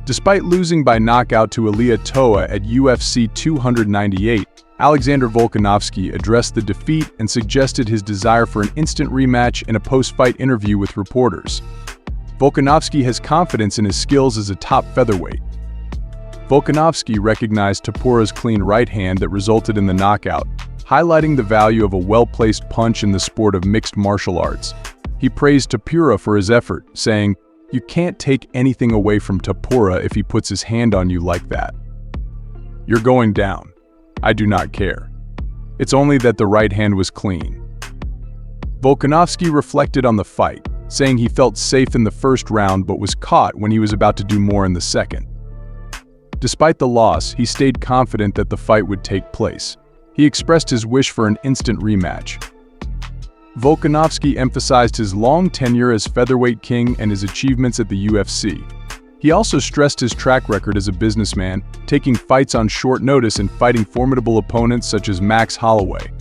Despite losing by knockout to Ilia Toa at UFC 298, Alexander Volkanovski addressed the defeat and suggested his desire for an instant rematch in a post-fight interview with reporters. Volkanovski has confidence in his skills as a top featherweight. Volkanovski recognized Topuera's clean right hand that resulted in the knockout, highlighting the value of a well-placed punch in the sport of mixed martial arts. He praised Topuera for his effort, saying, "You can't take anything away from Topuera if he puts his hand on you like that. You're going down. I do not care. It's only that the right hand was clean." Volkanovski reflected on the fight, saying he felt safe in the first round but was caught when he was about to do more in the second. Despite the loss, he stayed confident that the fight would take place. He expressed his wish for an instant rematch. Volkanovski emphasized his long tenure as featherweight king and his achievements at the UFC. He also stressed his track record as a businessman, taking fights on short notice and fighting formidable opponents such as Max Holloway.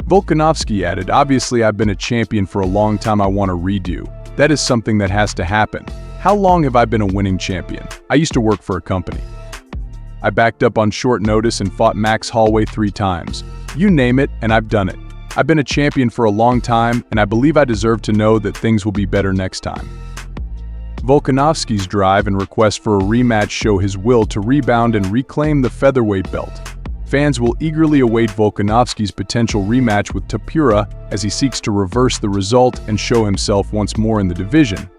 Volkanovski added, "Obviously, I've been a champion for a long time. I want to redo. That is something that has to happen. How long have I been a winning champion? I used to work for a company. I backed up on short notice and fought Max Holloway 3 times. You name it, and I've done it. I've been a champion for a long time, and I believe I deserve to know that things will be better next time." Volkanovski's drive and request for a rematch show his will to rebound and reclaim the featherweight belt. Fans will eagerly await Volkanovski's potential rematch with Topuera as he seeks to reverse the result and show himself once more in the division.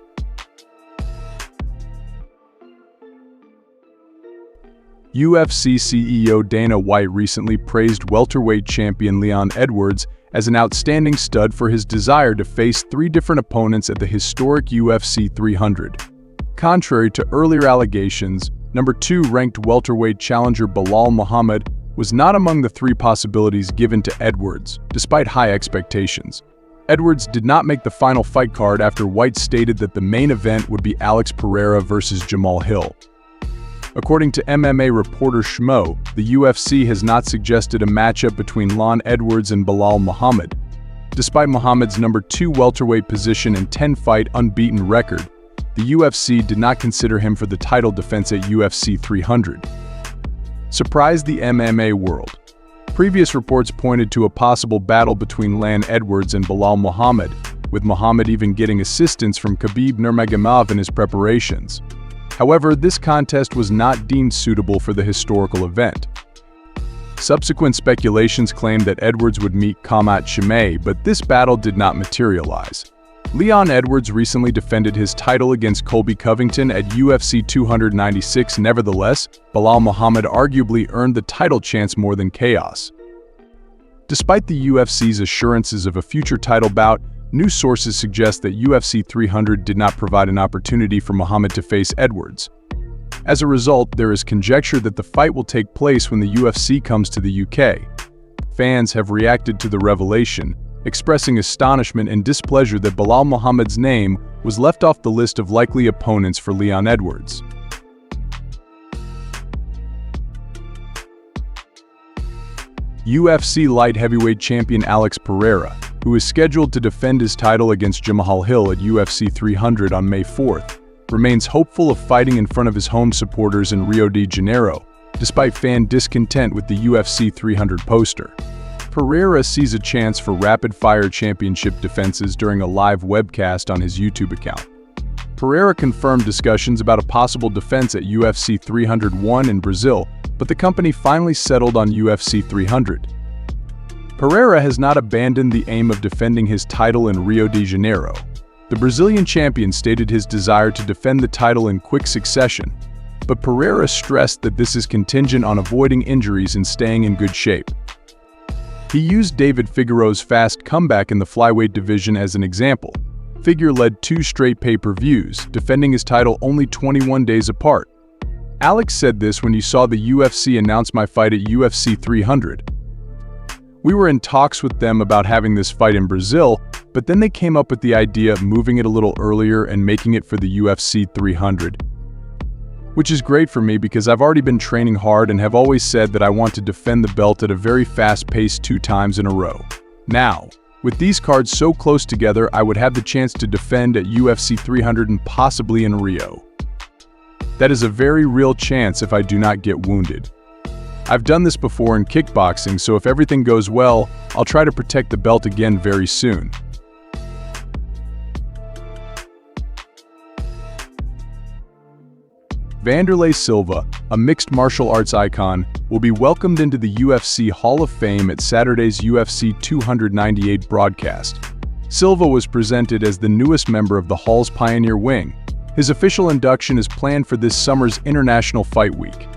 UFC CEO Dana White recently praised welterweight champion Leon Edwards as an outstanding stud for his desire to face 3 different opponents at the historic UFC 300. Contrary to earlier allegations, number 2 ranked welterweight challenger Belal Muhammad was not among the 3 possibilities given to Edwards, despite high expectations. Edwards did not make the final fight card after White stated that the main event would be Alex Pereira versus Jamal Hill. According to MMA reporter Schmo, the UFC has not suggested a matchup between Leon Edwards and Belal Muhammad. Despite Muhammad's number 2 welterweight position and 10-fight unbeaten record, the UFC did not consider him for the title defense at UFC 300. Surprised the MMA world. Previous reports pointed to a possible battle between Leon Edwards and Belal Muhammad, with Muhammad even getting assistance from Khabib Nurmagomedov in his preparations. However, this contest was not deemed suitable for the historical event. Subsequent speculations claimed that Edwards would meet Khamzat Chimaev, but this battle did not materialize. Leon Edwards recently defended his title against Colby Covington at UFC 296. Nevertheless, Belal Muhammad arguably earned the title chance more than chaos. Despite the UFC's assurances of a future title bout, new sources suggest that UFC 300 did not provide an opportunity for Muhammad to face Edwards. As a result, there is conjecture that the fight will take place when the UFC comes to the UK. Fans have reacted to the revelation, expressing astonishment and displeasure that Belal Muhammad's name was left off the list of likely opponents for Leon Edwards. UFC light heavyweight champion Alex Pereira, who is scheduled to defend his title against Jamal Hill at UFC 300 on May 4th, remains hopeful of fighting in front of his home supporters in Rio de Janeiro, despite fan discontent with the UFC 300 poster. Pereira sees a chance for rapid-fire championship defenses during a live webcast on his YouTube account. Pereira confirmed discussions about a possible defense at UFC 301 in Brazil, but the company finally settled on UFC 300. Pereira has not abandoned the aim of defending his title in Rio de Janeiro. The Brazilian champion stated his desire to defend the title in quick succession, but Pereira stressed that this is contingent on avoiding injuries and staying in good shape. He used David Figueiredo's fast comeback in the flyweight division as an example. Figueiredo led 2 straight pay-per-views, defending his title only 21 days apart. Alex said this when he saw the UFC announce my fight at UFC 300. We were in talks with them about having this fight in Brazil, but then they came up with the idea of moving it a little earlier and making it for the UFC 300. Which is great for me because I've already been training hard and have always said that I want to defend the belt at a very fast pace 2 times in a row. Now, with these cards so close together, I would have the chance to defend at UFC 300 and possibly in Rio. That is a very real chance if I do not get wounded. I've done this before in kickboxing, so if everything goes well, I'll try to protect the belt again very soon. Wanderlei Silva, a mixed martial arts icon, will be welcomed into the UFC Hall of Fame at Saturday's UFC 298 broadcast. Silva was presented as the newest member of the Hall's Pioneer Wing. His official induction is planned for this summer's International Fight Week.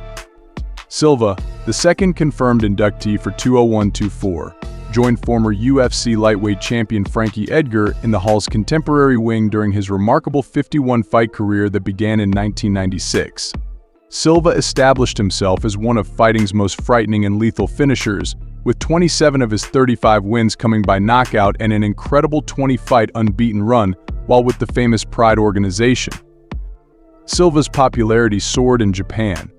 Silva, the second confirmed inductee for 201-24, joined former UFC lightweight champion Frankie Edgar in the Hall's contemporary wing during his remarkable 51-fight career that began in 1996. Silva established himself as one of fighting's most frightening and lethal finishers, with 27 of his 35 wins coming by knockout and an incredible 20-fight unbeaten run while with the famous Pride organization. Silva's popularity soared in Japan,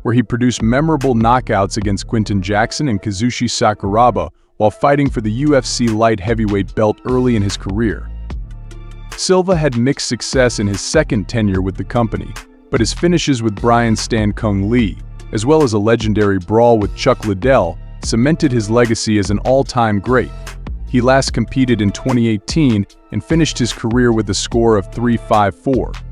where he produced memorable knockouts against Quinton Jackson and Kazushi Sakuraba while fighting for the UFC light heavyweight belt early in his career. Silva had mixed success in his second tenure with the company, but his finishes with Brian Stan Kung Lee, as well as a legendary brawl with Chuck Liddell, cemented his legacy as an all-time great. He last competed in 2018 and finished his career with a score of 3-5-4.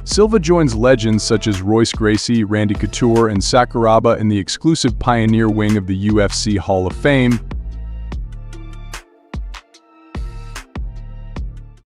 Silva joins legends such as Royce Gracie, Randy Couture, and Sakuraba in the exclusive Pioneer Wing of the UFC Hall of Fame,